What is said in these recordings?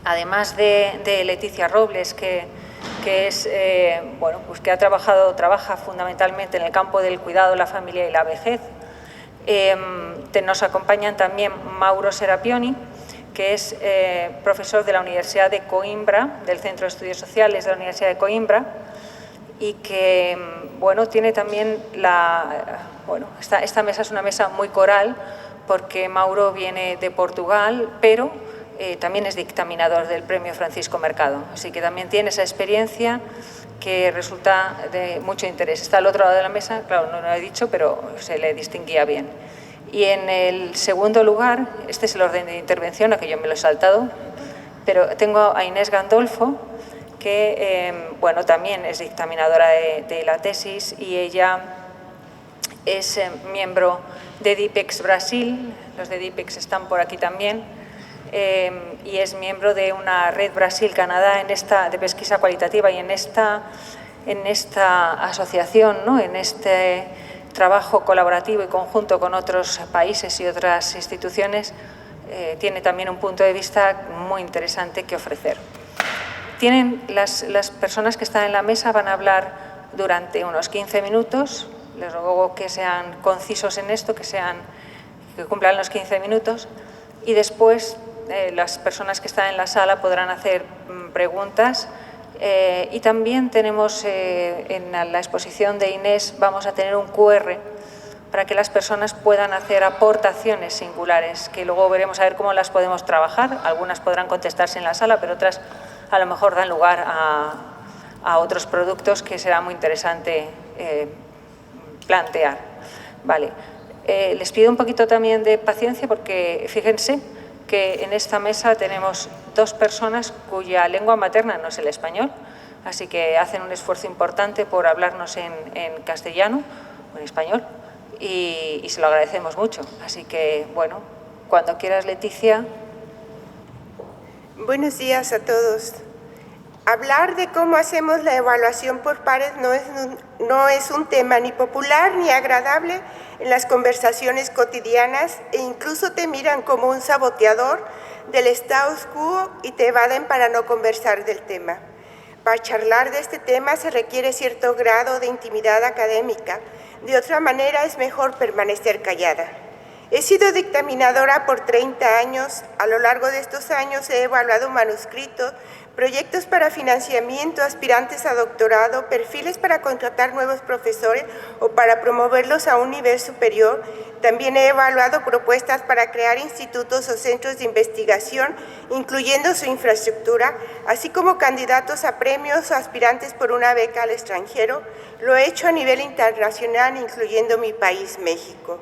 además de Leticia Robles, que trabaja fundamentalmente en el campo del cuidado, la familia y la vejez. Nos acompañan también Mauro Serapioni, que es profesor de la Universidad de Coimbra, del Centro de Estudios Sociales de la Universidad de Coimbra, y que tiene también esta mesa es una mesa muy coral, porque Mauro viene de Portugal, pero también es dictaminador del Premio Francisco Mercado, así que también tiene esa experiencia que resulta de mucho interés. Está al otro lado de la mesa, claro, no lo he dicho, pero se le distinguía bien. Y en el segundo lugar, este es el orden de intervención, a que yo me lo he saltado, pero tengo a Inés Gandolfo, que también es dictaminadora de la tesis, y ella es miembro de DIPEX Brasil, los de DIPEX están por aquí también, y es miembro de una red Brasil-Canadá de pesquisa cualitativa, y en esta asociación, ¿no?, en este trabajo colaborativo y conjunto con otros países y otras instituciones, tiene también un punto de vista muy interesante que ofrecer. Las personas que están en la mesa van a hablar durante unos 15 minutos, les ruego que sean concisos en esto, que cumplan los 15 minutos, y después las personas que están en la sala podrán hacer preguntas. Y también tenemos en la exposición de Inés, vamos a tener un QR para que las personas puedan hacer aportaciones singulares, que luego veremos a ver cómo las podemos trabajar. Algunas podrán contestarse en la sala, pero otras a lo mejor dan lugar a otros productos que será muy interesante plantear. Vale. Les pido un poquito también de paciencia, porque fíjense que en esta mesa tenemos dos personas cuya lengua materna no es el español, así que hacen un esfuerzo importante por hablarnos en castellano o en español, y se lo agradecemos mucho. Así que, cuando quieras, Leticia. Buenos días a todos. Hablar de cómo hacemos la evaluación por pares no es un tema ni popular ni agradable en las conversaciones cotidianas, e incluso te miran como un saboteador del status quo y te evaden para no conversar del tema. Para charlar de este tema se requiere cierto grado de intimidad académica, de otra manera es mejor permanecer callada. He sido dictaminadora por 30 años. A lo largo de estos años he evaluado manuscritos, proyectos para financiamiento, aspirantes a doctorado, perfiles para contratar nuevos profesores o para promoverlos a un nivel superior. También he evaluado propuestas para crear institutos o centros de investigación, incluyendo su infraestructura, así como candidatos a premios o aspirantes por una beca al extranjero. Lo he hecho a nivel internacional, incluyendo mi país, México.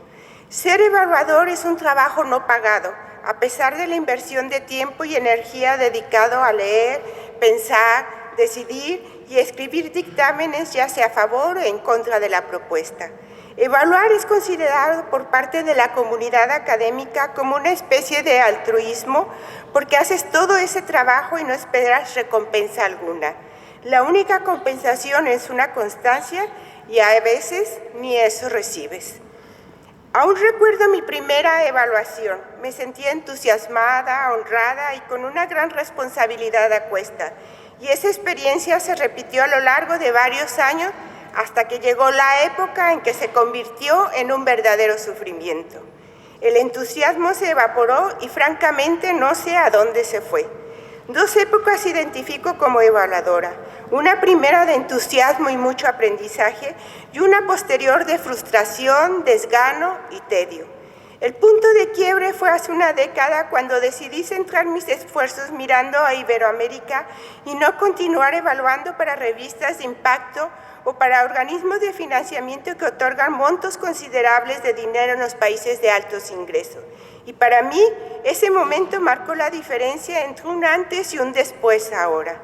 Ser evaluador es un trabajo no pagado, a pesar de la inversión de tiempo y energía dedicado a leer, pensar, decidir y escribir dictámenes, ya sea a favor o en contra de la propuesta. Evaluar es considerado por parte de la comunidad académica como una especie de altruismo, porque haces todo ese trabajo y no esperas recompensa alguna. La única compensación es una constancia, y a veces ni eso recibes. Aún recuerdo mi primera evaluación. Me sentía entusiasmada, honrada y con una gran responsabilidad a cuesta. Y esa experiencia se repitió a lo largo de varios años, hasta que llegó la época en que se convirtió en un verdadero sufrimiento. El entusiasmo se evaporó y francamente no sé a dónde se fue. Dos épocas identifico como evaluadora. Una primera de entusiasmo y mucho aprendizaje, y una posterior de frustración, desgano y tedio. El punto de quiebre fue hace una década, cuando decidí centrar mis esfuerzos mirando a Iberoamérica y no continuar evaluando para revistas de impacto o para organismos de financiamiento que otorgan montos considerables de dinero en los países de altos ingresos. Y para mí, ese momento marcó la diferencia entre un antes y un después ahora.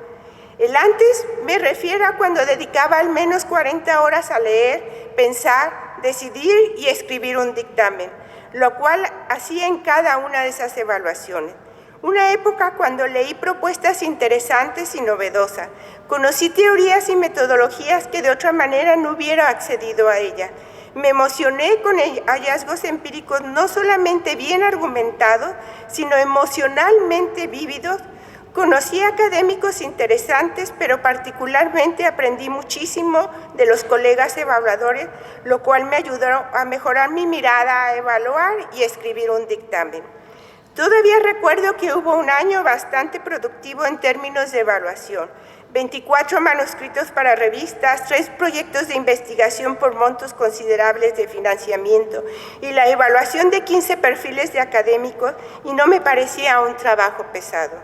El antes me refiero a cuando dedicaba al menos 40 horas a leer, pensar, decidir y escribir un dictamen, lo cual hacía en cada una de esas evaluaciones. Una época cuando leí propuestas interesantes y novedosas, conocí teorías y metodologías que de otra manera no hubiera accedido a ellas. Me emocioné con hallazgos empíricos no solamente bien argumentados, sino emocionalmente vívidos, Conocí a académicos interesantes, pero particularmente aprendí muchísimo de los colegas evaluadores, lo cual me ayudó a mejorar mi mirada a evaluar y escribir un dictamen. Todavía recuerdo que hubo un año bastante productivo en términos de evaluación. 24 manuscritos para revistas, 3 proyectos de investigación por montos considerables de financiamiento y la evaluación de 15 perfiles de académicos, y no me parecía un trabajo pesado.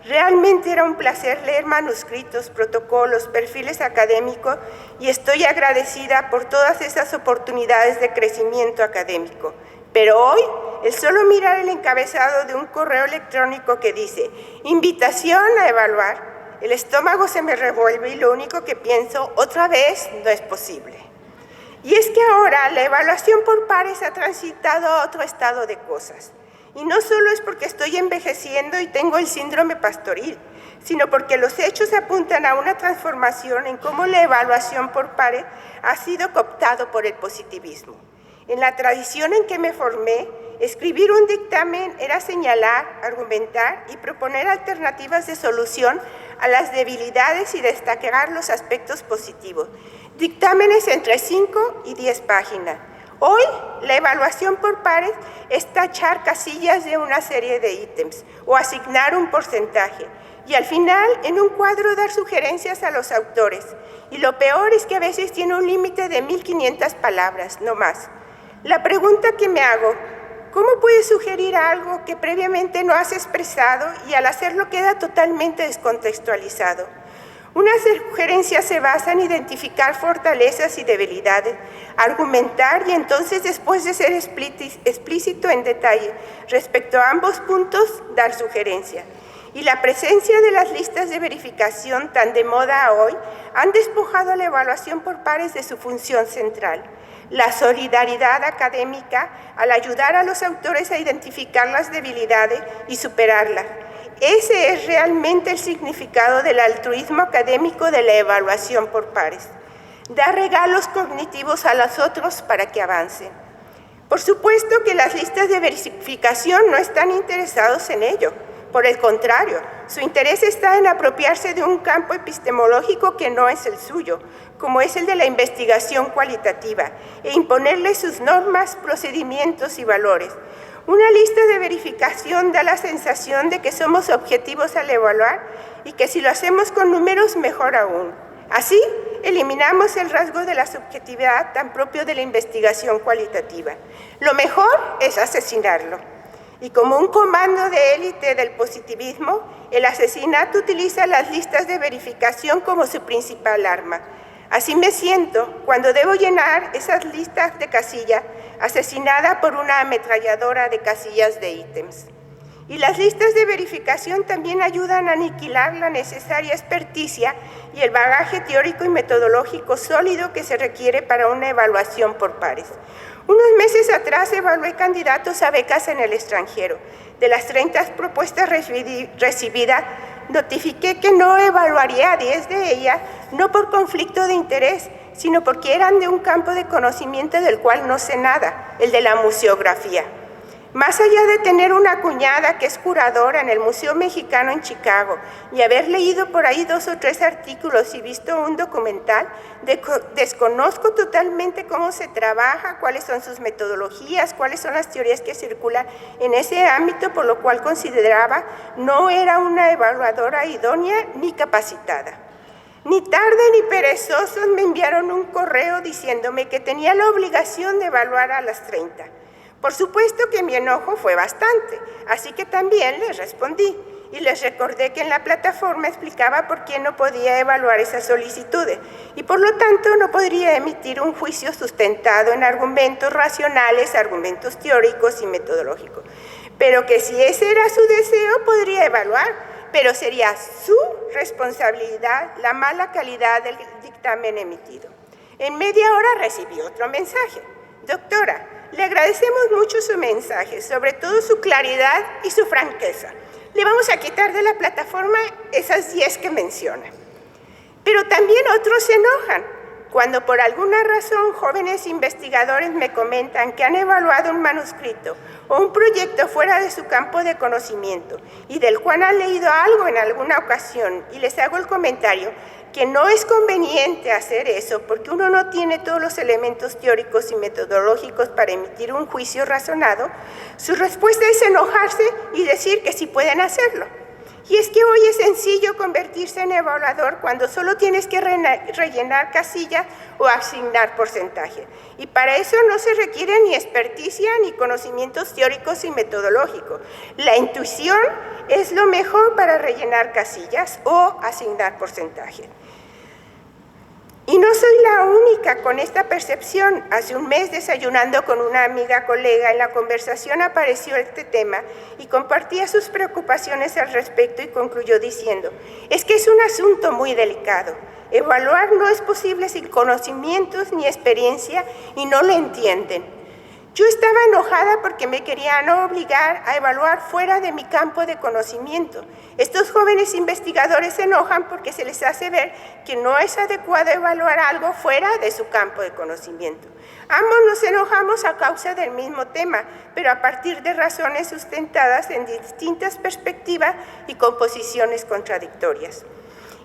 Realmente era un placer leer manuscritos, protocolos, perfiles académicos, y estoy agradecida por todas esas oportunidades de crecimiento académico. Pero hoy, el solo mirar el encabezado de un correo electrónico que dice «Invitación a evaluar», el estómago se me revuelve y lo único que pienso, otra vez, no es posible. Y es que ahora la evaluación por pares ha transitado a otro estado de cosas. Y no solo es porque estoy envejeciendo y tengo el síndrome pastoril, sino porque los hechos apuntan a una transformación en cómo la evaluación por pares ha sido cooptado por el positivismo. En la tradición en que me formé, escribir un dictamen era señalar, argumentar y proponer alternativas de solución a las debilidades y destacar los aspectos positivos. Dictámenes entre 5 y 10 páginas. Hoy, la evaluación por pares es tachar casillas de una serie de ítems o asignar un porcentaje y al final, en un cuadro, dar sugerencias a los autores. Y lo peor es que a veces tiene un límite de 1500 palabras, no más. La pregunta que me hago, ¿cómo puedes sugerir algo que previamente no has expresado y al hacerlo queda totalmente descontextualizado? Una sugerencia se basa en identificar fortalezas y debilidades, argumentar y entonces, después de ser explícito en detalle respecto a ambos puntos, dar sugerencia. Y la presencia de las listas de verificación tan de moda hoy han despojado a la evaluación por pares de su función central. La solidaridad académica al ayudar a los autores a identificar las debilidades y superarlas. Ese es realmente el significado del altruismo académico de la evaluación por pares. Dar regalos cognitivos a los otros para que avancen. Por supuesto que las listas de verificación no están interesados en ello. Por el contrario, su interés está en apropiarse de un campo epistemológico que no es el suyo, como es el de la investigación cualitativa, e imponerle sus normas, procedimientos y valores. Una lista de verificación da la sensación de que somos objetivos al evaluar y que si lo hacemos con números, mejor aún. Así, eliminamos el rasgo de la subjetividad tan propio de la investigación cualitativa. Lo mejor es asesinarlo. Y como un comando de élite del positivismo, el asesinato utiliza las listas de verificación como su principal arma. Así me siento cuando debo llenar esas listas de casillas, asesinada por una ametralladora de casillas de ítems. Y las listas de verificación también ayudan a aniquilar la necesaria experticia y el bagaje teórico y metodológico sólido que se requiere para una evaluación por pares. Unos meses atrás evalué candidatos a becas en el extranjero. De las 30 propuestas recibidas, notifiqué que no evaluaría a 10 de ellas, no por conflicto de interés, sino porque eran de un campo de conocimiento del cual no sé nada, el de la museografía. Más allá de tener una cuñada que es curadora en el Museo Mexicano en Chicago y haber leído por ahí 2 o 3 artículos y visto un documental, desconozco totalmente cómo se trabaja, cuáles son sus metodologías, cuáles son las teorías que circulan en ese ámbito, por lo cual consideraba no era una evaluadora idónea ni capacitada. Ni tarde ni perezosos me enviaron un correo diciéndome que tenía la obligación de evaluar a las 30. Por supuesto que mi enojo fue bastante, así que también les respondí y les recordé que en la plataforma explicaba por qué no podía evaluar esas solicitudes y por lo tanto no podría emitir un juicio sustentado en argumentos racionales, argumentos teóricos y metodológicos. Pero que si ese era su deseo, podría evaluar, pero sería su responsabilidad la mala calidad del dictamen emitido. En media hora recibí otro mensaje. Doctora, le agradecemos mucho su mensaje, sobre todo su claridad y su franqueza. Le vamos a quitar de la plataforma esas 10 que menciona. Pero también otros se enojan. Cuando por alguna razón jóvenes investigadores me comentan que han evaluado un manuscrito o un proyecto fuera de su campo de conocimiento y del cual han leído algo en alguna ocasión y les hago el comentario que no es conveniente hacer eso porque uno no tiene todos los elementos teóricos y metodológicos para emitir un juicio razonado, su respuesta es enojarse y decir que sí pueden hacerlo. Y es que hoy es sencillo convertirse en evaluador cuando solo tienes que rellenar casillas o asignar porcentaje. Y para eso no se requiere ni experticia ni conocimientos teóricos y metodológicos. La intuición es lo mejor para rellenar casillas o asignar porcentaje. Y no soy la única con esta percepción. Hace un mes, desayunando con una amiga colega, en la conversación apareció este tema y compartía sus preocupaciones al respecto y concluyó diciendo, es que es un asunto muy delicado. Evaluar no es posible sin conocimientos ni experiencia y no lo entienden. Yo estaba enojada porque me querían obligar a evaluar fuera de mi campo de conocimiento. Estos jóvenes investigadores se enojan porque se les hace ver que no es adecuado evaluar algo fuera de su campo de conocimiento. Ambos nos enojamos a causa del mismo tema, pero a partir de razones sustentadas en distintas perspectivas y con posiciones contradictorias.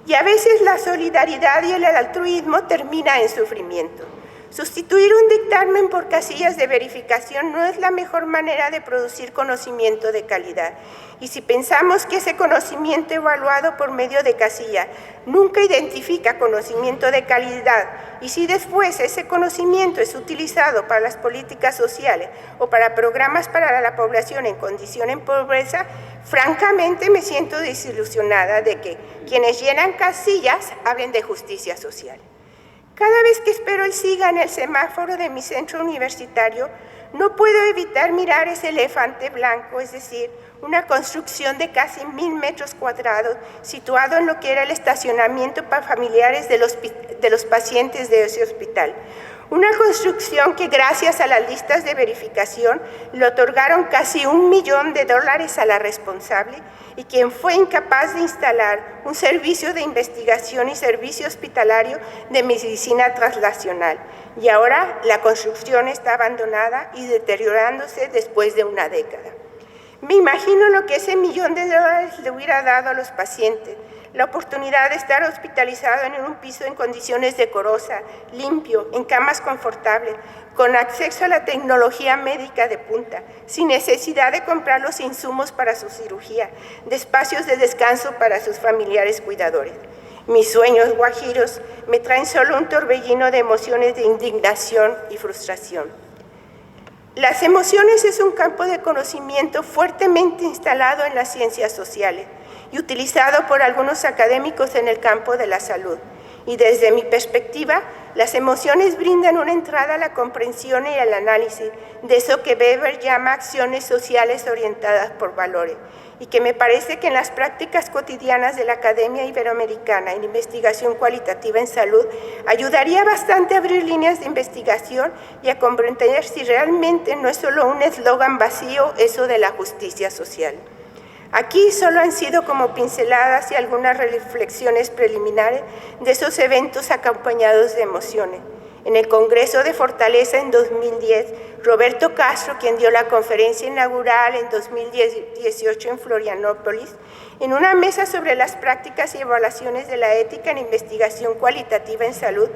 Y a veces la solidaridad y el altruismo terminan en sufrimiento. Sustituir un dictamen por casillas de verificación no es la mejor manera de producir conocimiento de calidad. Y si pensamos que ese conocimiento evaluado por medio de casilla nunca identifica conocimiento de calidad, y si después ese conocimiento es utilizado para las políticas sociales o para programas para la población en condición de pobreza, francamente me siento desilusionada de que quienes llenan casillas hablen de justicia social. Cada vez que espero el SIGA en el semáforo de mi centro universitario, no puedo evitar mirar ese elefante blanco, es decir, una construcción de casi 1000 metros cuadrados situado en lo que era el estacionamiento para familiares de los pacientes de ese hospital. Una construcción que gracias a las listas de verificación le otorgaron casi $1 millón a la responsable y quien fue incapaz de instalar un servicio de investigación y servicio hospitalario de medicina translacional. Y ahora la construcción está abandonada y deteriorándose después de una década. Me imagino lo que ese $1 millón le hubiera dado a los pacientes, la oportunidad de estar hospitalizado en un piso en condiciones decorosas, limpio, en camas confortables, con acceso a la tecnología médica de punta, sin necesidad de comprar los insumos para su cirugía, de espacios de descanso para sus familiares cuidadores. Mis sueños guajiros me traen solo un torbellino de emociones de indignación y frustración. Las emociones es un campo de conocimiento fuertemente instalado en las ciencias sociales y utilizado por algunos académicos en el campo de la salud. Y desde mi perspectiva, las emociones brindan una entrada a la comprensión y al análisis de eso que Weber llama acciones sociales orientadas por valores, y que me parece que en las prácticas cotidianas de la Academia Iberoamericana en investigación cualitativa en salud ayudaría bastante a abrir líneas de investigación y a comprender si realmente no es solo un eslogan vacío eso de la justicia social. Aquí solo han sido como pinceladas y algunas reflexiones preliminares de esos eventos acompañados de emociones. En el Congreso de Fortaleza en 2010, Roberto Castro, quien dio la conferencia inaugural en 2018 en Florianópolis, en una mesa sobre las prácticas y evaluaciones de la ética en investigación cualitativa en salud,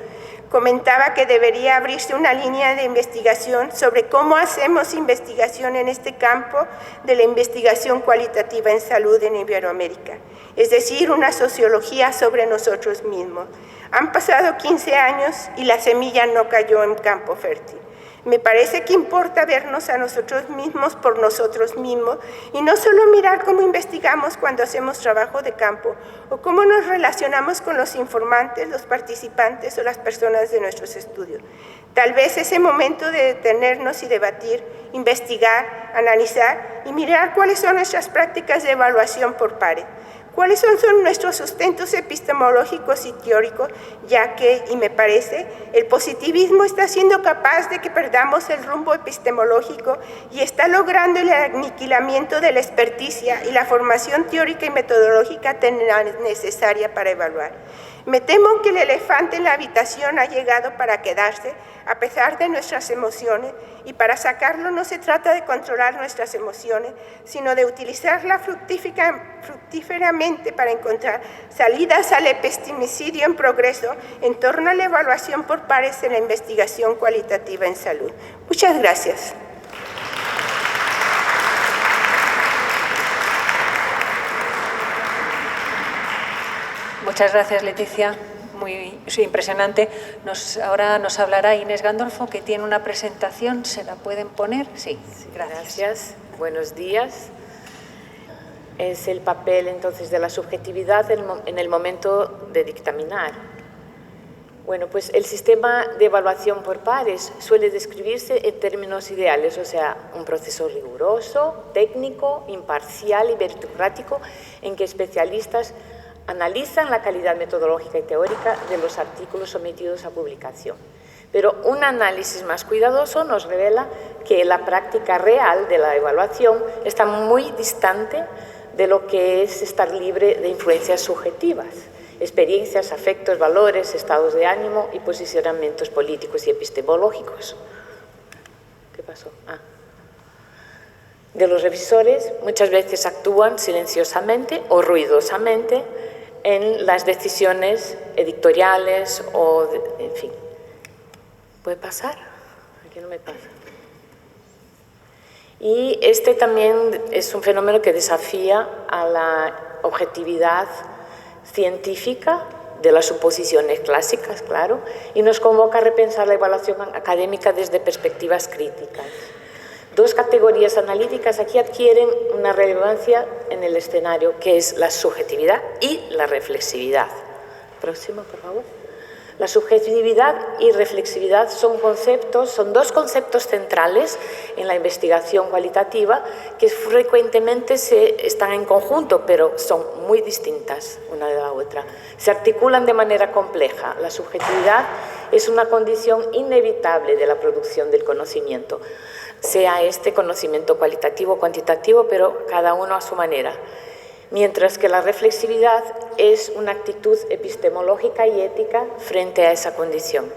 comentaba que debería abrirse una línea de investigación sobre cómo hacemos investigación en este campo de la investigación cualitativa en salud en Iberoamérica, es decir, una sociología sobre nosotros mismos. Han pasado 15 años y la semilla no cayó en campo fértil. Me parece que importa vernos a nosotros mismos por nosotros mismos y no solo mirar cómo investigamos cuando hacemos trabajo de campo o cómo nos relacionamos con los informantes, los participantes o las personas de nuestros estudios. Tal vez ese momento de detenernos y debatir, investigar, analizar y mirar cuáles son nuestras prácticas de evaluación por pares. ¿Cuáles son nuestros sustentos epistemológicos y teóricos? Ya que, y me parece, el positivismo está siendo capaz de que perdamos el rumbo epistemológico y está logrando el aniquilamiento de la experticia y la formación teórica y metodológica necesaria para evaluar. Me temo que el elefante en la habitación ha llegado para quedarse, a pesar de nuestras emociones, y para sacarlo no se trata de controlar nuestras emociones, sino de utilizarla fructíferamente para encontrar salidas al epistemicidio en progreso en torno a la evaluación por pares en la investigación cualitativa en salud. Muchas gracias. Muchas gracias, Leticia. Muy impresionante. Ahora nos hablará Inés Gandolfo, que tiene una presentación. ¿Se la pueden poner? Sí, gracias. Buenos días. Es el papel, entonces, de la subjetividad en el momento de dictaminar. Bueno, pues el sistema de evaluación por pares suele describirse en términos ideales, o sea, un proceso riguroso, técnico, imparcial y meritocrático en que especialistas analizan la calidad metodológica y teórica de los artículos sometidos a publicación. Pero un análisis más cuidadoso nos revela que la práctica real de la evaluación está muy distante de lo que es estar libre de influencias subjetivas, experiencias, afectos, valores, estados de ánimo y posicionamientos políticos y epistemológicos. ¿Qué pasó? De los revisores muchas veces actúan silenciosamente o ruidosamente en las decisiones editoriales o, en fin. ¿Puede pasar? Aquí no me pasa. Y este también es un fenómeno que desafía a la objetividad científica de las suposiciones clásicas, claro, y nos convoca a repensar la evaluación académica desde perspectivas críticas. Dos categorías analíticas aquí adquieren una relevancia en el escenario, que es la subjetividad y la reflexividad. Próximo, por favor. La subjetividad y reflexividad son dos conceptos centrales en la investigación cualitativa que frecuentemente están en conjunto, pero son muy distintas una de la otra. Se articulan de manera compleja. La subjetividad es una condición inevitable de la producción del conocimiento, sea este conocimiento cualitativo o cuantitativo, pero cada uno a su manera. Mientras que la reflexividad es una actitud epistemológica y ética frente a esa condición.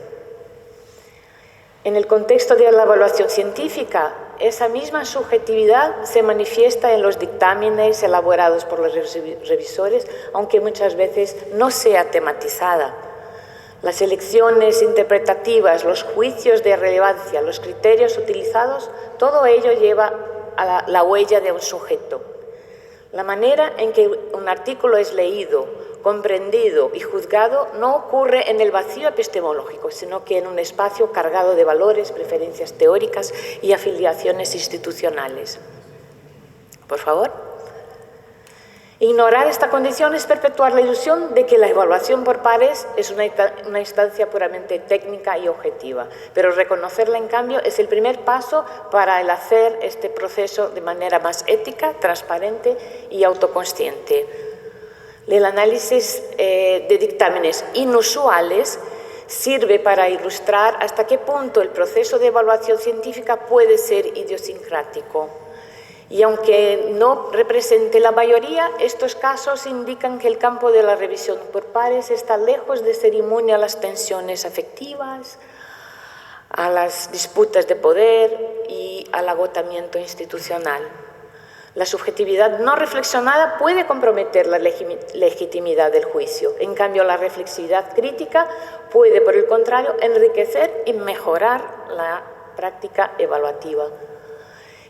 En el contexto de la evaluación científica, esa misma subjetividad se manifiesta en los dictámenes elaborados por los revisores, aunque muchas veces no sea tematizada. Las elecciones interpretativas, los juicios de relevancia, los criterios utilizados, todo ello lleva a la huella de un sujeto. La manera en que un artículo es leído, comprendido y juzgado no ocurre en el vacío epistemológico, sino que en un espacio cargado de valores, preferencias teóricas y afiliaciones institucionales. Por favor. Ignorar esta condición es perpetuar la ilusión de que la evaluación por pares es una instancia puramente técnica y objetiva, pero reconocerla, en cambio, es el primer paso para el hacer este proceso de manera más ética, transparente y autoconsciente. El análisis de dictámenes inusuales sirve para ilustrar hasta qué punto el proceso de evaluación científica puede ser idiosincrático. Y aunque no represente la mayoría, estos casos indican que el campo de la revisión por pares está lejos de ser inmune a las tensiones afectivas, a las disputas de poder y al agotamiento institucional. La subjetividad no reflexionada puede comprometer la legitimidad del juicio. En cambio, la reflexividad crítica puede, por el contrario, enriquecer y mejorar la práctica evaluativa.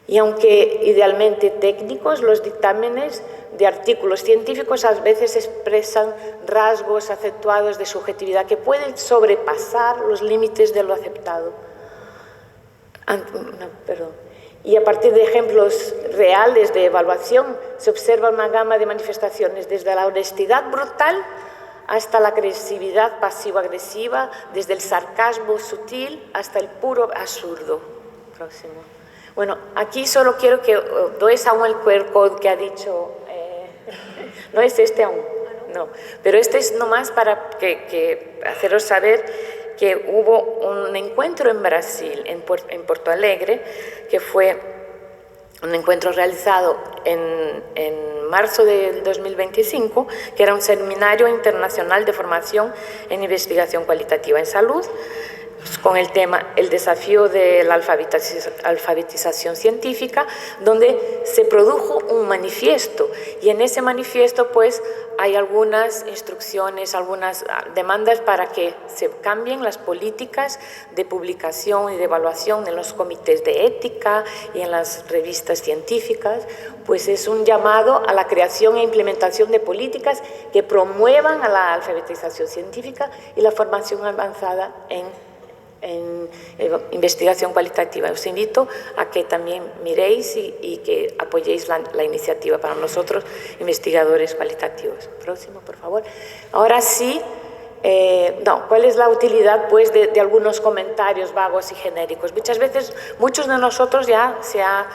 Y aunque idealmente técnicos, los dictámenes de artículos científicos a veces expresan rasgos acentuados de subjetividad que pueden sobrepasar los límites de lo aceptado. Y a partir de ejemplos reales de evaluación se observa una gama de manifestaciones, desde la honestidad brutal hasta la agresividad pasivo-agresiva, desde el sarcasmo sutil hasta el puro absurdo. Próximo. Bueno, aquí solo quiero que no es aún el QR code que ha dicho, no es este aún, no, pero este es nomás para haceros saber que hubo un encuentro en Brasil, en Porto Alegre, que fue un encuentro realizado en marzo del 2025, que era un seminario internacional de formación en investigación cualitativa en salud, con el tema el desafío de la alfabetización científica, donde se produjo un manifiesto, y en ese manifiesto pues hay algunas instrucciones, algunas demandas para que se cambien las políticas de publicación y de evaluación en los comités de ética y en las revistas científicas. Pues es un llamado a la creación e implementación de políticas que promuevan a la alfabetización científica y la formación avanzada en investigación cualitativa. Os invito a que también miréis y que apoyéis la iniciativa para nosotros, investigadores cualitativos. Próximo, por favor. Ahora sí, ¿cuál es la utilidad pues, de algunos comentarios vagos y genéricos? Muchas veces, muchos de nosotros ya se ha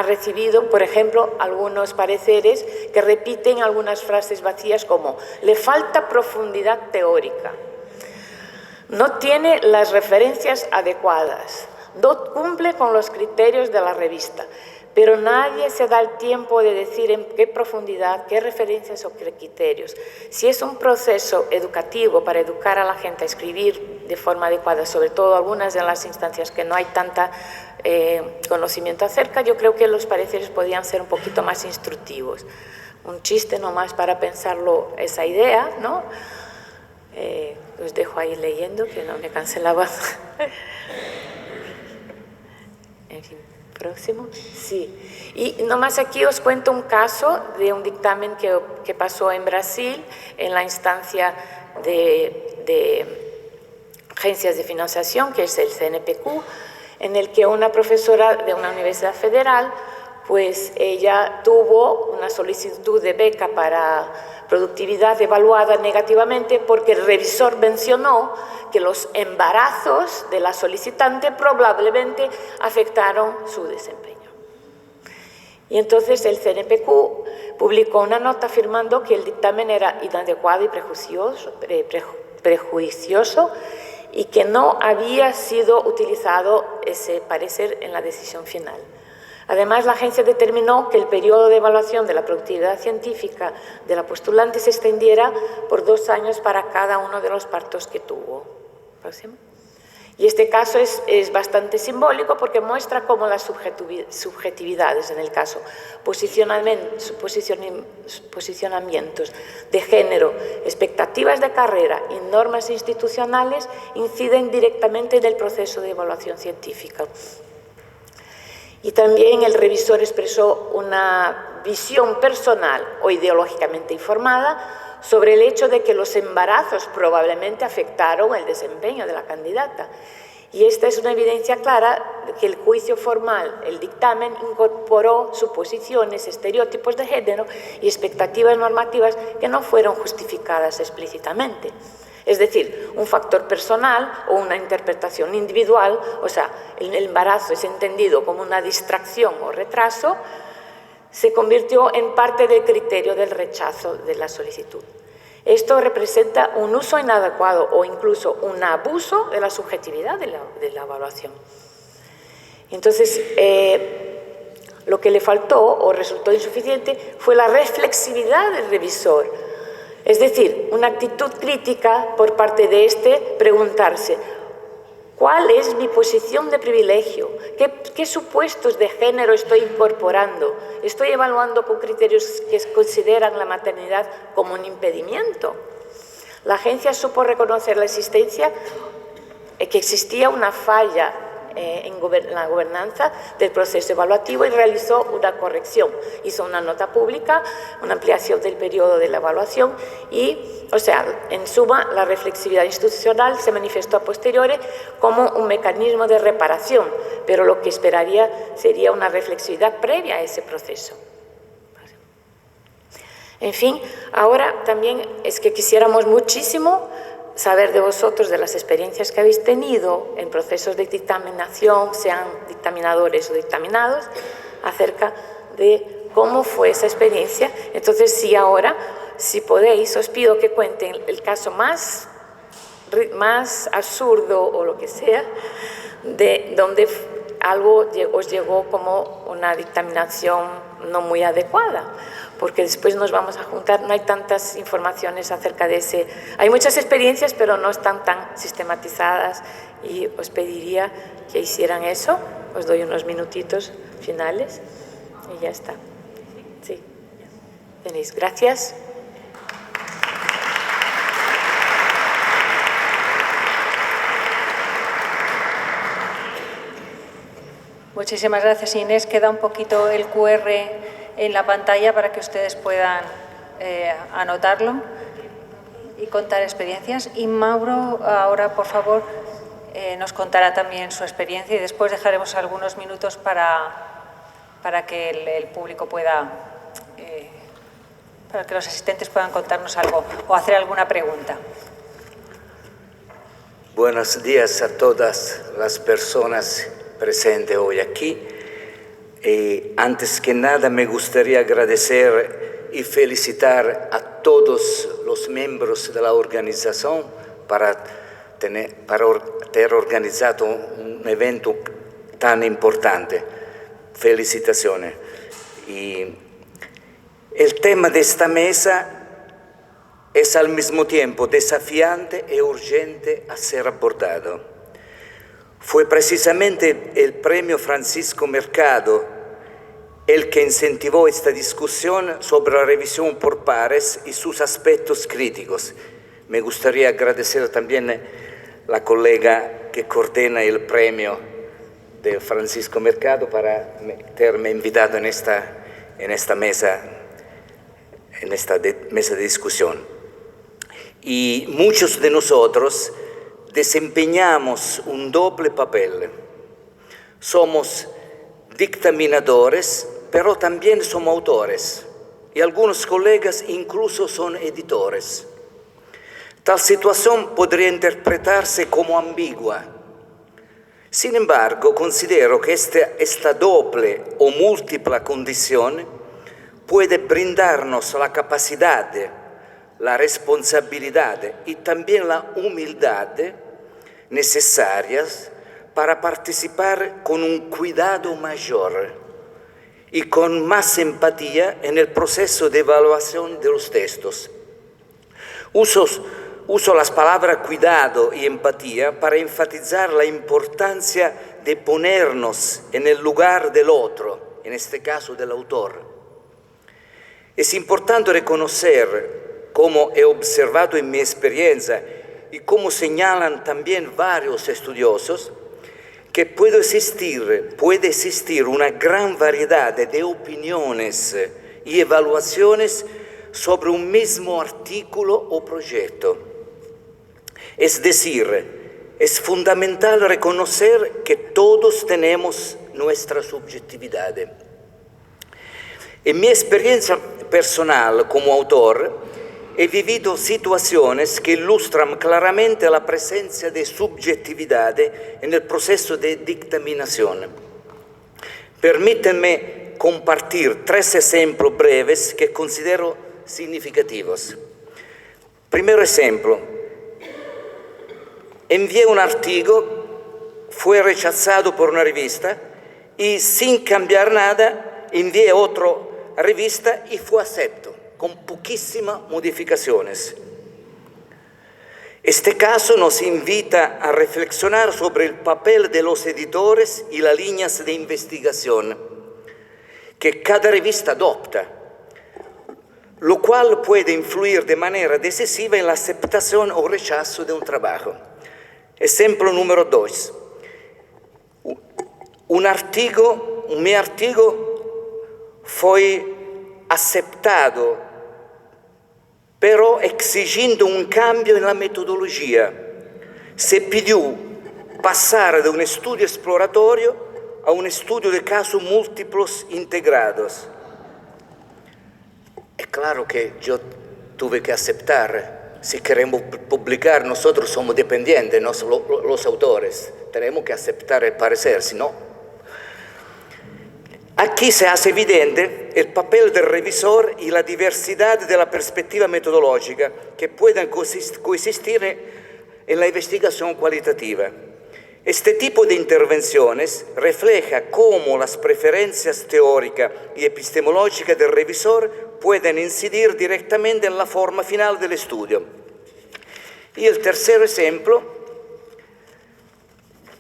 recibido, por ejemplo, algunos pareceres que repiten algunas frases vacías como «le falta profundidad teórica», «no tiene las referencias adecuadas», «no cumple con los criterios de la revista», pero nadie se da el tiempo de decir en qué profundidad, qué referencias o qué criterios. Si es un proceso educativo para educar a la gente a escribir de forma adecuada, sobre todo algunas de las instancias que no hay tanta conocimiento acerca, yo creo que los pareceres podrían ser un poquito más instructivos. Un chiste nomás para pensarlo esa idea, ¿no? Os dejo ahí leyendo, que no me cancelaba. En fin, próximo. Sí. Y nomás aquí os cuento un caso de un dictamen que pasó en Brasil, en la instancia de agencias de financiación, que es el CNPq, en el que una profesora de una universidad federal, pues ella tuvo una solicitud de beca para productividad evaluada negativamente porque el revisor mencionó que los embarazos de la solicitante probablemente afectaron su desempeño. Y entonces el CNPq publicó una nota afirmando que el dictamen era inadecuado y prejuicioso y que no había sido utilizado ese parecer en la decisión final. Además, la agencia determinó que el periodo de evaluación de la productividad científica de la postulante se extendiera por 2 años para cada uno de los partos que tuvo. Próximo. Y este caso es bastante simbólico porque muestra cómo las subjetividades, en el caso, posicionamientos de género, expectativas de carrera y normas institucionales inciden directamente en el proceso de evaluación científica. Y también el revisor expresó una visión personal o ideológicamente informada sobre el hecho de que los embarazos probablemente afectaron el desempeño de la candidata. Y esta es una evidencia clara de que el juicio formal, el dictamen, incorporó suposiciones, estereotipos de género y expectativas normativas que no fueron justificadas explícitamente. Es decir, un factor personal o una interpretación individual, o sea, el embarazo es entendido como una distracción o retraso, se convirtió en parte del criterio del rechazo de la solicitud. Esto representa un uso inadecuado o incluso un abuso de la subjetividad de la evaluación. Entonces, lo que le faltó o resultó insuficiente fue la reflexividad del revisor. Es decir, una actitud crítica por parte de preguntarse ¿cuál es mi posición de privilegio? ¿Qué supuestos de género estoy incorporando? ¿Estoy evaluando con criterios que consideran la maternidad como un impedimento? La agencia supo reconocer la existencia, que existía una falla en la gobernanza del proceso evaluativo y realizó una corrección. Hizo una nota pública, una ampliación del periodo de la evaluación y, o sea, en suma, la reflexividad institucional se manifestó a posteriori como un mecanismo de reparación, pero lo que esperaría sería una reflexividad previa a ese proceso. En fin, ahora también es que quisiéramos muchísimo saber de vosotros, de las experiencias que habéis tenido en procesos de dictaminación, sean dictaminadores o dictaminados, acerca de cómo fue esa experiencia. Entonces, si ahora, si podéis, os pido que cuenten el caso más absurdo o lo que sea, de donde algo os llegó como una dictaminación no muy adecuada, porque después nos vamos a juntar, no hay tantas informaciones acerca de ese, hay muchas experiencias pero no están tan sistematizadas y os pediría que hicieran eso. Os doy unos minutitos finales y ya está. Sí, tenéis, gracias. Muchísimas gracias, Inés. Queda un poquito el QR en la pantalla para que ustedes puedan anotarlo y contar experiencias. Y Mauro, ahora, por favor, nos contará también su experiencia y después dejaremos algunos minutos para que el público pueda, para que los asistentes puedan contarnos algo o hacer alguna pregunta. Buenos días a todas las personas presentes hoy aquí. Antes que nada me gustaría agradecer y felicitar a todos los miembros de la organización para tener organizado un evento tan importante. Felicitaciones. Y el tema de esta mesa es al mismo tiempo desafiante y urgente a ser abordado. Fue precisamente el Premio Francisco Mercado el que incentivó esta discusión sobre la revisión por pares y sus aspectos críticos. Me gustaría agradecer también a la colega que coordina el premio de Francisco Mercado para haberme invitado en esta mesa de discusión. Y muchos de nosotros desempeñamos un doble papel. Somos dictaminadores, pero también somos autores. Y algunos colegas incluso son editores. Tal situación podría interpretarse como ambigua. Sin embargo, considero que esta doble o múltiple condición puede brindarnos la capacidad, la responsabilidad y también la humildad necesarias para participar con un cuidado mayor y con más empatía en el proceso de evaluación de los textos. Uso las palabras cuidado y empatía para enfatizar la importancia de ponernos en el lugar del otro, en este caso del autor. Es importante reconocer, como he observado en mi experiencia y como señalan también varios estudiosos, que puede existir una gran variedad de opiniones y evaluaciones sobre un mismo artículo o proyecto. Es decir, es fundamental reconocer que todos tenemos nuestra subjetividad. En mi experiencia personal como autor, he vivido situaciones que ilustran claramente la presencia de subjetividad en el proceso de dictaminación. Permítanme compartir 3 ejemplos breves que considero significativos. Primer ejemplo, envié un artículo, fue rechazado por una revista y sin cambiar nada envié otra revista y fue aceptado, con poquísimas modificaciones. Este caso nos invita a reflexionar sobre el papel de los editores y las líneas de investigación que cada revista adopta, lo cual puede influir de manera decisiva en la aceptación o rechazo de un trabajo. Ejemplo número 2. Mi artículo fue aceptado, pero exigiendo un cambio en la metodología. Se pidió pasar de un estudio exploratorio a un estudio de casos múltiplos integrados. Es claro que yo tuve que aceptar. Si queremos publicar, nosotros somos dependientes, los autores. Tenemos que aceptar el parecer, si no. Aquí se hace evidente el papel del revisor y la diversidad de la perspectiva metodológica que pueden coexistir en la investigación cualitativa. Este tipo de intervenciones refleja cómo las preferencias teóricas y epistemológicas del revisor pueden incidir directamente en la forma final del estudio. Y el tercer ejemplo,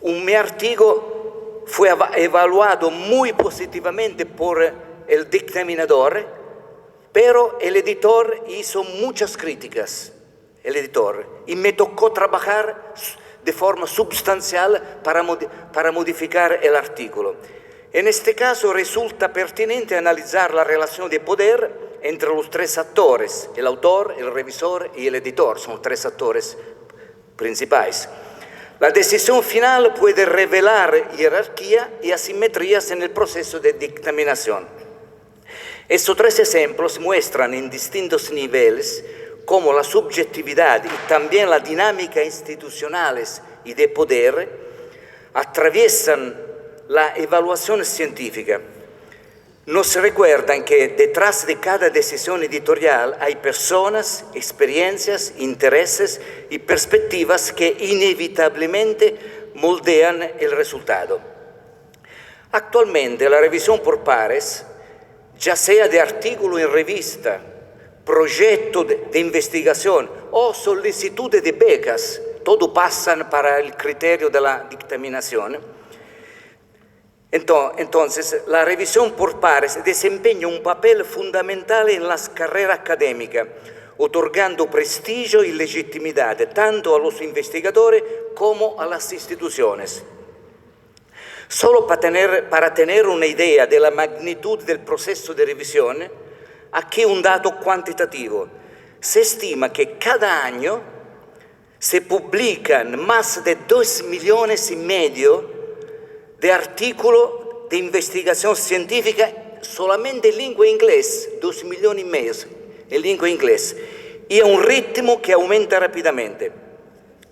mi artículo fue evaluado muy positivamente por el dictaminador, pero el editor hizo muchas críticas, y me tocó trabajar de forma sustancial para modificar el artículo. En este caso resulta pertinente analizar la relación de poder entre los tres actores, el autor, el revisor y el editor, son tres actores principales. La decisión final puede revelar jerarquía y asimetrías en el proceso de dictaminación. Estos tres ejemplos muestran en distintos niveles cómo la subjetividad y también la dinámica institucionales y de poder atraviesan la evaluación científica. Nos recuerdan que detrás de cada decisión editorial hay personas, experiencias, intereses y perspectivas que inevitablemente moldean el resultado. Actualmente la revisión por pares, ya sea de artículo en revista, proyecto de investigación o solicitud de becas, todo pasan para el criterio de la dictaminación. Entonces, la revisión por pares desempeña un papel fundamental en las carreras académicas, otorgando prestigio y legitimidad tanto a los investigadores como a las instituciones. Solo para tener una idea de la magnitud del proceso de revisión, aquí un dato cuantitativo. Se estima que cada año se publican más de 2,5 millones de artículos de investigación científica solamente en lengua inglesa, 2,5 millones en lengua inglesa, y a un ritmo que aumenta rápidamente.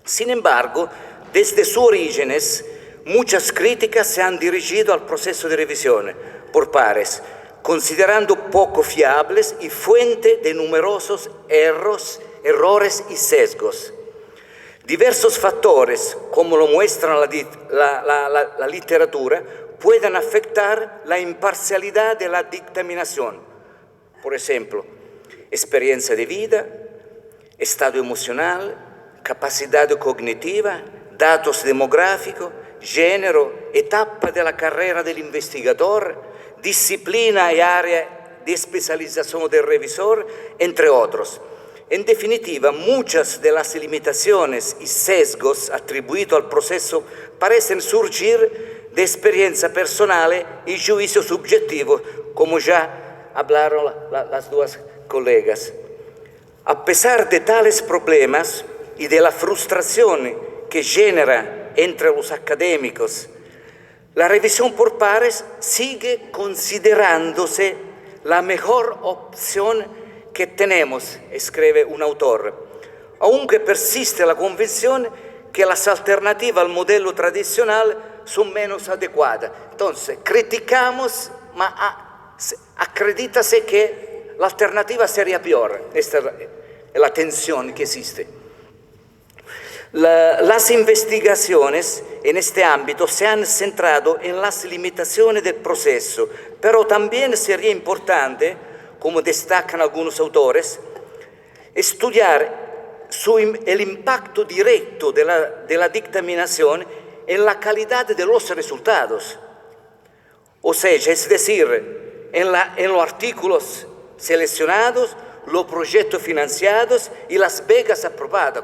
Sin embargo, desde sus orígenes, muchas críticas se han dirigido al proceso de revisión por pares, considerando poco fiables y fuente de numerosos errores y sesgos. Diversos factores, como lo muestra la literatura, pueden afectar la imparcialidad de la dictaminación. Por ejemplo, experiencia de vida, estado emocional, capacidad cognitiva, datos demográficos, género, etapa de la carrera del investigador, disciplina y área de especialización del revisor, entre otros. En definitiva, muchas de las limitaciones y sesgos atribuidos al proceso parecen surgir de experiencia personal y juicio subjetivo, como ya hablaron las dos colegas. A pesar de tales problemas y de la frustración que genera entre los académicos, la revisión por pares sigue considerándose la mejor opción que tenemos, escribe un autor, aunque persiste la convicción que las alternativas al modelo tradicional son menos adecuadas. Entonces, criticamos, ma acredítase que la alternativa sería peor. Esta es la tensión que existe. Las investigaciones en este ámbito se han centrado en las limitaciones del proceso, pero también sería importante, como destacan algunos autores, estudiar el impacto directo de la dictaminación en la calidad de los resultados. O sea, es decir, en los artículos seleccionados, los proyectos financiados y las becas aprobadas.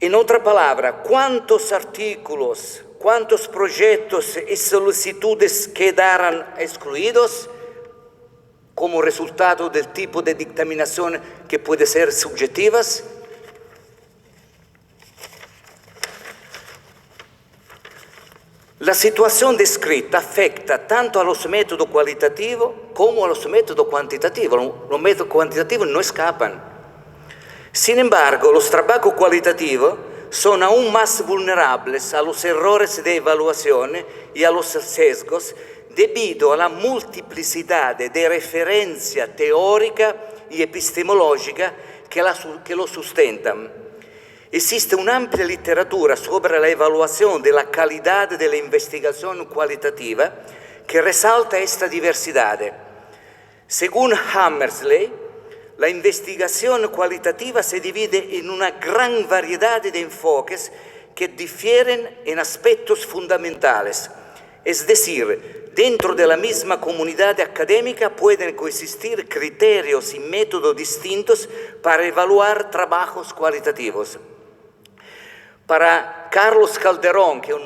En otra palabra, ¿cuántos artículos, cuántos proyectos y solicitudes quedarán excluidos como resultado del tipo de dictaminación que puede ser subjetivas? La situación descrita afecta tanto a los métodos cualitativos como a los métodos cuantitativos. Los métodos cuantitativos no escapan. Sin embargo, los trabajos cualitativos son aún más vulnerables a los errores de evaluación y a los sesgos debido a la multiplicidad de referencia teórica y epistemológica que lo sustentan. Existe una amplia literatura sobre la evaluación de la calidad de la investigación cualitativa que resalta esta diversidad. Según Hammersley, la investigación cualitativa se divide en una gran variedad de enfoques que difieren en aspectos fundamentales. Es decir, dentro de la misma comunidad académica pueden coexistir criterios y métodos distintos para evaluar trabajos cualitativos. Para Carlos Calderón, que es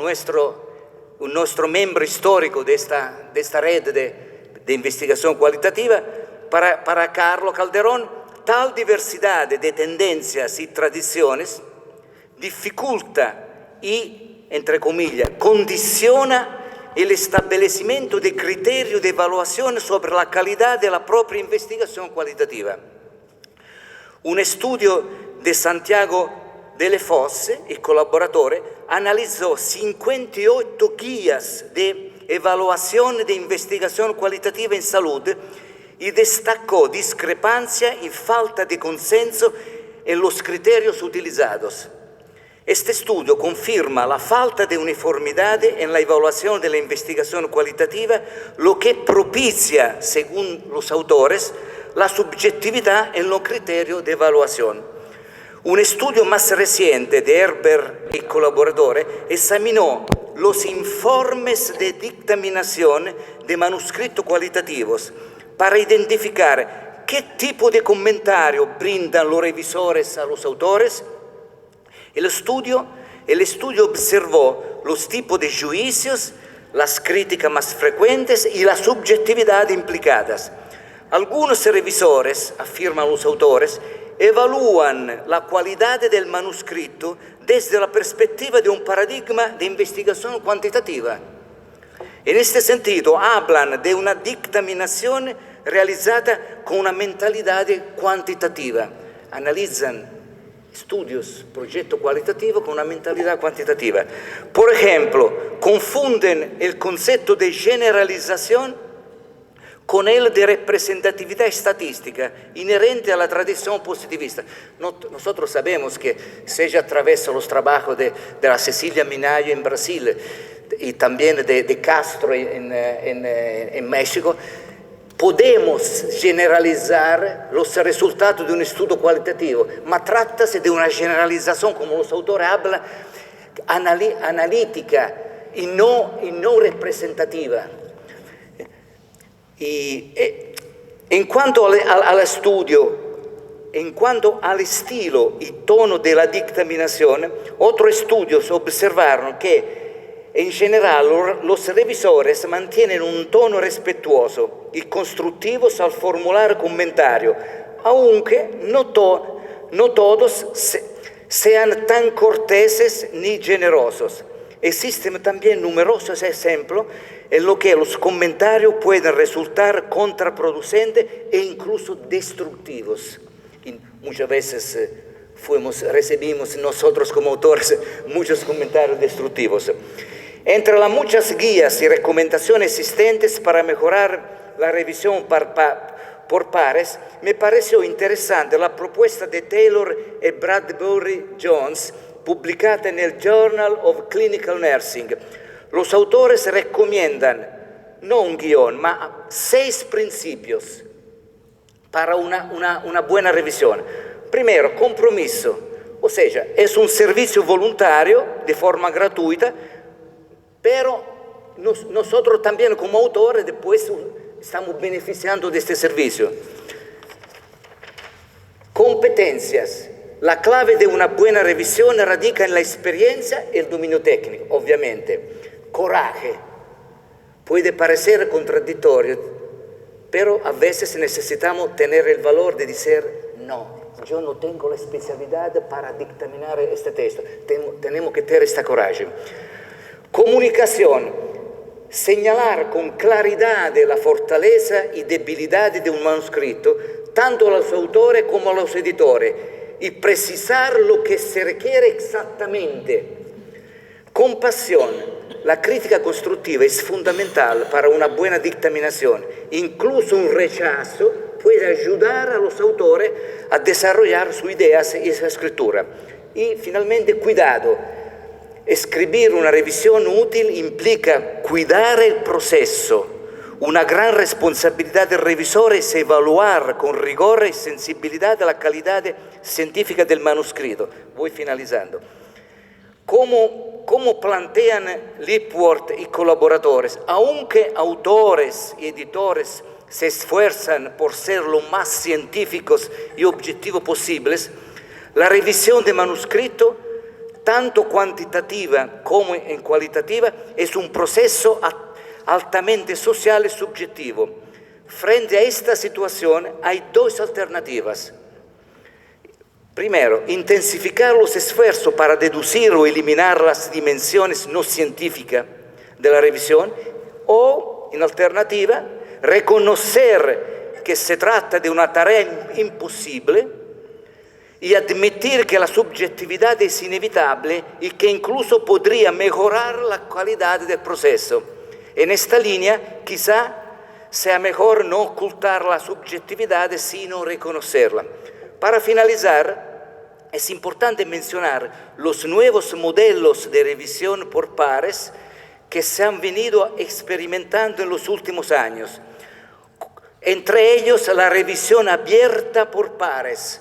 nuestro miembro histórico de esta red de investigación cualitativa, para Carlos Calderón, tal diversidad de tendencias y tradiciones dificulta y, entre comillas, condiciona el establecimiento de criterios de evaluación sobre la calidad de la propia investigación cualitativa. Un estudio de Santiago Delle Fosse y colaboradores analizó 58 guías de evaluación de investigación cualitativa en salud y destacó discrepancia y falta de consenso en los criterios utilizados. Este estudio confirma la falta de uniformidad en la evaluación de la investigación cualitativa, lo que propicia, según los autores, la subjetividad en los criterios de evaluación. Un estudio más reciente de Herbert y colaboradores examinó los informes de dictaminación de manuscritos cualitativos para identificar qué tipo de comentario brindan los revisores a los autores. El estudio observó los tipos de juicios, las críticas más frecuentes y la subjetividad implicadas. Algunos revisores, afirman los autores, evalúan la calidad del manuscrito desde la perspectiva de un paradigma de investigación cuantitativa. En este sentido, hablan de una dictaminación realizada con una mentalidad cuantitativa. Analizan estudios, proyectos cualitativos con una mentalidad cuantitativa. Por ejemplo, confunden el concepto de generalización con el de representatividad estadística inherente a la tradición positivista. Nosotros sabemos que, sea a través de los trabajos de la Cecilia Minayo en Brasil y también de Castro en México, podemos generalizar los resultados de un estudio cualitativo, ma trátase de una generalización, como los autores hablan, analítica y no representativa. Y en cuanto al estudio, en cuanto al estilo y tono de la dictaminación, otros estudios observaron que en general los revisores mantienen un tono respetuoso y constructivo al formular comentarios, aunque no todos sean tan corteses ni generosos. Existen también numerosos ejemplos en los que los comentarios pueden resultar contraproducentes e incluso destructivos. Y muchas veces recibimos nosotros como autores muchos comentarios destructivos. Entre las muchas guías y recomendaciones existentes para mejorar la revisión por pares, me pareció interesante la propuesta de Taylor y Bradbury Jones, publicada en el Journal of Clinical Nursing. Los autores recomiendan no un guión, ma 6 principios para una buena revisión. Primero, compromiso, o sea, es un servicio voluntario de forma gratuita, pero nosotros también como autores después estamos beneficiando de este servicio. Competencias. La clave de una buena revisión radica en la experiencia y el dominio técnico, obviamente. Coraje. Puede parecer contradictorio, pero a veces necesitamos tener el valor de decir, no, yo no tengo la especialidad para dictaminar este texto. Tenemos que tener este coraje. Comunicación. Señalar con claridad la fortaleza y debilidad de un manuscrito, tanto a los autores como a los editores, y precisar lo que se requiere exactamente. Compasión. La crítica constructiva es fundamental para una buena dictaminación. Incluso un rechazo puede ayudar a los autores a desarrollar sus ideas y su escritura. Y finalmente, cuidado. Escribir una revisión útil implica cuidar el proceso. Una gran responsabilidad del revisor es evaluar con rigor y sensibilidad la calidad científica del manuscrito. Voy finalizando. Como plantean Lipworth y colaboradores, aunque autores y editores se esfuerzan por ser lo más científicos y objetivos posibles, la revisión de manuscrito, tanto cuantitativa como en cualitativa, es un proceso altamente social y subjetivo. Frente a esta situación hay dos alternativas. Primero, intensificar los esfuerzos para deducir o eliminar las dimensiones no científicas de la revisión, o, en alternativa, reconocer que se trata de una tarea imposible y admitir que la subjetividad es inevitable y que incluso podría mejorar la calidad del proceso. En esta línea, quizá sea mejor no ocultar la subjetividad, sino reconocerla. Para finalizar, es importante mencionar los nuevos modelos de revisión por pares que se han venido experimentando en los últimos años. Entre ellos, la revisión abierta por pares,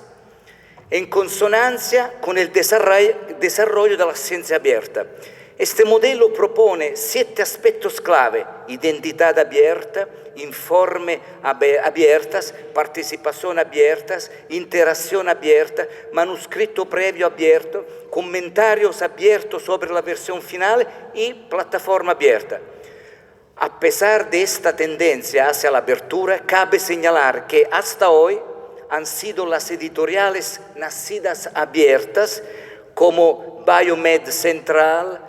en consonancia con el desarrollo de la ciencia abierta. Este modelo propone 7 aspectos clave: identidad abierta, informe abiertas, participación abiertas, interacción abierta, manuscrito previo abierto, comentarios abiertos sobre la versión final y plataforma abierta. A pesar de esta tendencia hacia la apertura, cabe señalar que hasta hoy han sido las editoriales nacidas abiertas, como Biomed Central,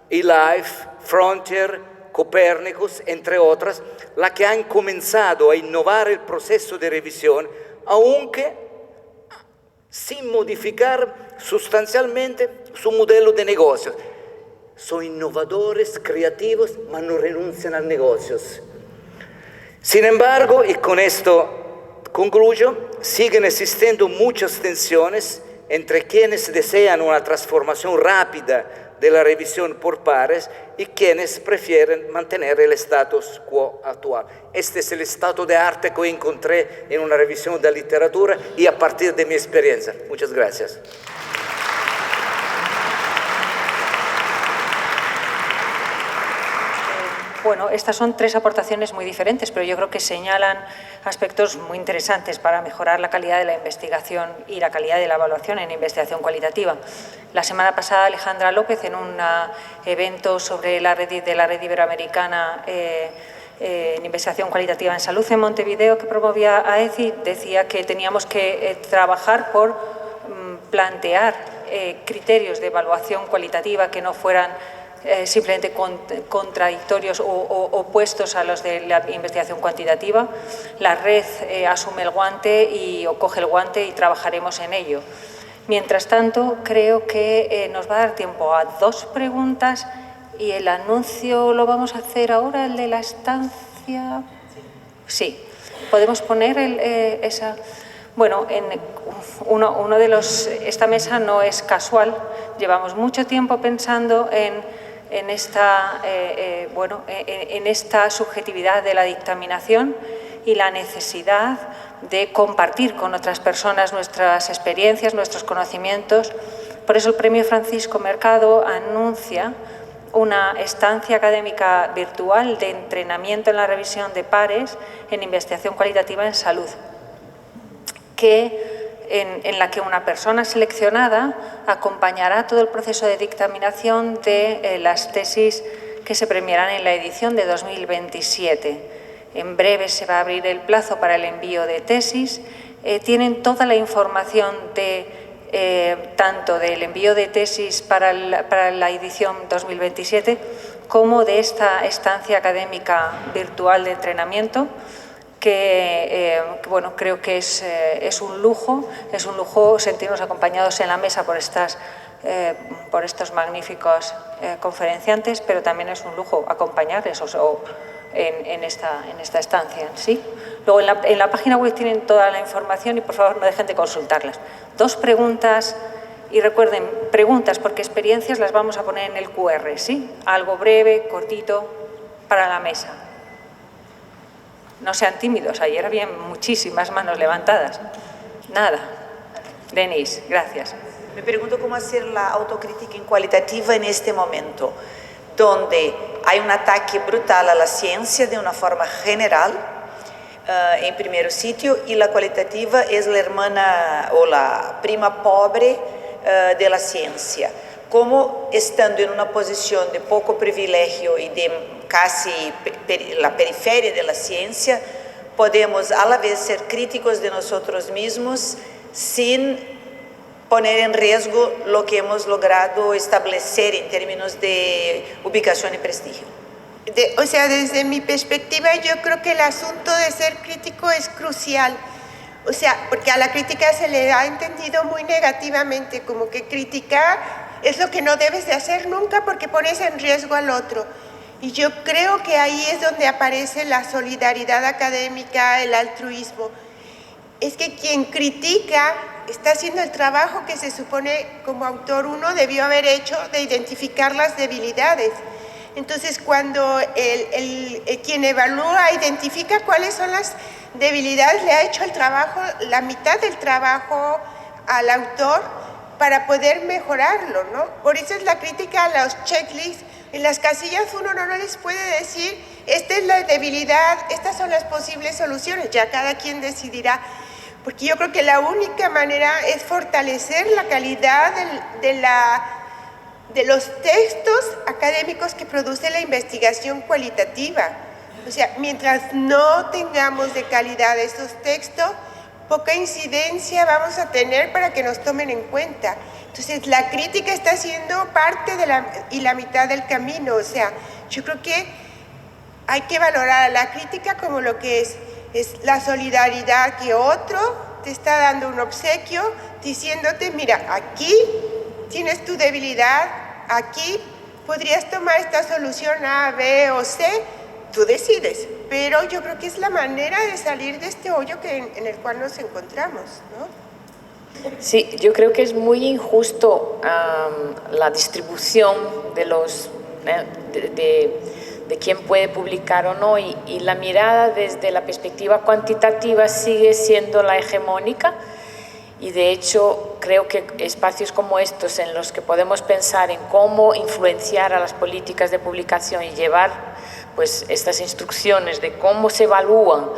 eLife, Frontier, Copernicus, entre otras, las que han comenzado a innovar el proceso de revisión, aunque sin modificar sustancialmente su modelo de negocios. Son innovadores, creativos, pero no renuncian a negocios. Sin embargo, y con esto concluyo, siguen existiendo muchas tensiones entre quienes desean una transformación rápida de la revisión por pares y quienes prefieren mantener el status quo actual. Este es el estado de arte que encontré en una revisión de literatura y a partir de mi experiencia. Muchas gracias. Bueno, estas son 3 aportaciones muy diferentes, pero yo creo que señalan aspectos muy interesantes para mejorar la calidad de la investigación y la calidad de la evaluación en investigación cualitativa. La semana pasada, Alejandra López, en un evento sobre la red iberoamericana en investigación cualitativa en salud en Montevideo, que promovía AECI, decía que teníamos que trabajar por plantear criterios de evaluación cualitativa que no fueran simplemente contradictorios o opuestos a los de la investigación cuantitativa. La red asume el guante o coge el guante y trabajaremos en ello. Mientras tanto, creo que nos va a dar tiempo a 2 preguntas y el anuncio lo vamos a hacer ahora, el de la estancia. Sí, podemos poner esa. Bueno, uno de los. Esta mesa no es casual. Llevamos mucho tiempo pensando en esta subjetividad de la dictaminación y la necesidad de compartir con otras personas nuestras experiencias, nuestros conocimientos. Por eso el Premio Francisco Mercado anuncia una estancia académica virtual de entrenamiento en la revisión de pares en investigación cualitativa en salud, en la que una persona seleccionada acompañará todo el proceso de dictaminación de las tesis que se premiarán en la edición de 2027. En breve se va a abrir el plazo para el envío de tesis. Tienen toda la información tanto del envío de tesis para la edición 2027 como de esta estancia académica virtual de entrenamiento, que creo que es un lujo sentirnos acompañados en la mesa por estos magníficos conferenciantes, pero también es un lujo acompañarles en esta estancia, ¿sí? Luego en la página web tienen toda la información y por favor no dejen de consultarlas. 2 preguntas Y recuerden, preguntas, porque experiencias las vamos a poner en el QR, ¿sí? Algo breve, cortito, para la mesa. No sean tímidos, ayer había muchísimas manos levantadas. Nada. Denise, gracias. Me pregunto cómo hacer la autocrítica cualitativa en este momento, donde hay un ataque brutal a la ciencia de una forma general, en primer sitio, y la cualitativa es la hermana o la prima pobre de la ciencia. Como estando en una posición de poco privilegio y de casi la periferia de la ciencia, podemos a la vez ser críticos de nosotros mismos sin poner en riesgo lo que hemos logrado establecer en términos de ubicación y prestigio. O sea, desde mi perspectiva, yo creo que el asunto de ser crítico es crucial. O sea, porque a la crítica se le ha entendido muy negativamente, como que criticar es lo que no debes de hacer nunca porque pones en riesgo al otro. Y yo creo que ahí es donde aparece la solidaridad académica, el altruismo. Es que quien critica está haciendo el trabajo que se supone como autor uno debió haber hecho de identificar las debilidades. Entonces, cuando quien evalúa identifica cuáles son las debilidades, le ha hecho el trabajo, la mitad del trabajo al autor para poder mejorarlo, ¿no? Por eso es la crítica a los checklists. En las casillas uno no les puede decir, esta es la debilidad, estas son las posibles soluciones, ya cada quien decidirá. Porque yo creo que la única manera es fortalecer la calidad de los textos académicos que produce la investigación cualitativa. O sea, mientras no tengamos de calidad esos textos, poca incidencia vamos a tener para que nos tomen en cuenta. Entonces, la crítica está siendo parte y la mitad del camino. O sea, yo creo que hay que valorar a la crítica como lo que es la solidaridad, que otro te está dando un obsequio diciéndote, mira, aquí tienes tu debilidad, aquí podrías tomar esta solución A, B o C, tú decides, pero yo creo que es la manera de salir de este hoyo en el cual nos encontramos, ¿no? Sí, yo creo que es muy injusto la distribución de los de quién puede publicar o no, y la mirada desde la perspectiva cuantitativa sigue siendo la hegemónica. Y de hecho creo que espacios como estos en los que podemos pensar en cómo influenciar a las políticas de publicación y llevar pues estas instrucciones de cómo se evalúan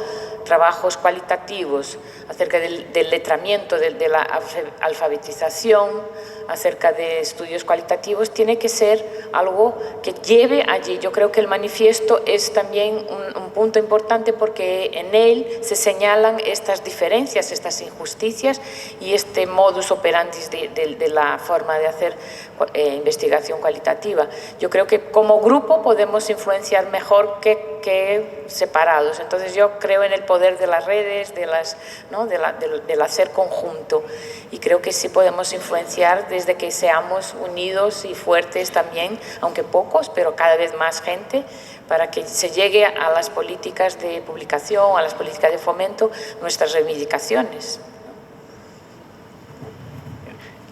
trabajos cualitativos acerca del letramiento, de la alfabetización, acerca de estudios cualitativos, tiene que ser algo que lleve allí. Yo creo que el manifiesto es también un punto importante porque en él se señalan estas diferencias, estas injusticias y este modus operandi de la forma de hacer investigación cualitativa. Yo creo que como grupo podemos influenciar mejor que separados. Entonces yo creo en el poder de las redes, del hacer conjunto, y creo que sí podemos influenciar desde que seamos unidos y fuertes también, aunque pocos, pero cada vez más gente, para que se llegue a las políticas de publicación, a las políticas de fomento, nuestras reivindicaciones.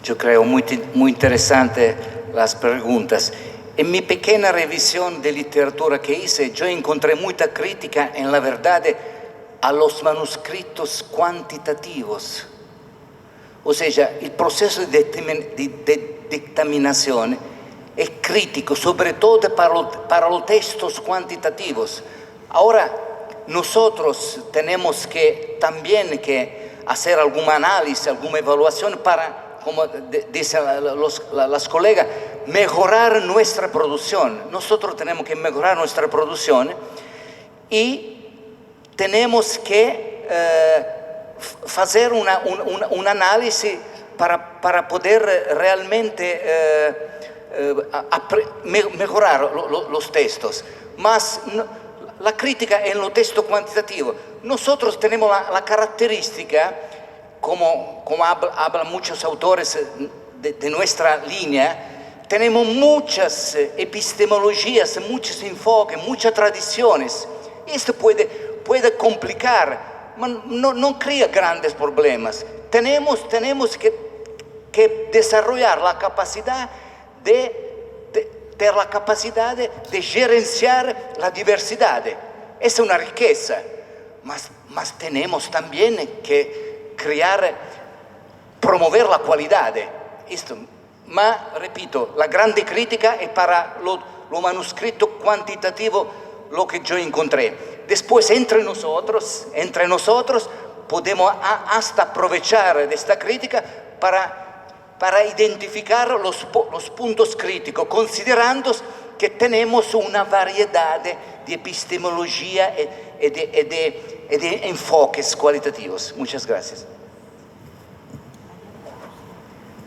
Yo creo muy interesante las preguntas. En mi pequeña revisión de literatura que hice, yo encontré mucha crítica, en la verdad, a los manuscritos cuantitativos. O sea, el proceso de dictaminación es crítico, sobre todo para los textos cuantitativos. Ahora, nosotros tenemos que también hacer algún análisis, alguna evaluación para, como dicen las colegas, mejorar nuestra producción. Nosotros tenemos que mejorar nuestra producción y tenemos que hacer un análisis para poder realmente mejorar los textos. Mas la crítica en los textos cuantitativos, nosotros tenemos la característica, como hablan muchos autores de nuestra línea, tenemos muchas epistemologías, muchos enfoques, muchas tradiciones. Esto puede complicar, pero no crea grandes problemas. Tenemos que que desarrollar la capacidad tener la capacidad de gerenciar la diversidad. Es una riqueza, mas tenemos también que promover la calidad. Ma, repito, la grande crítica es para lo manuscrito cuantitativo, lo que yo encontré. Después, entre nosotros, podemos hasta aprovechar de esta crítica para identificar los puntos críticos, considerando que tenemos una variedad de epistemología y de enfoques cualitativos. Muchas gracias.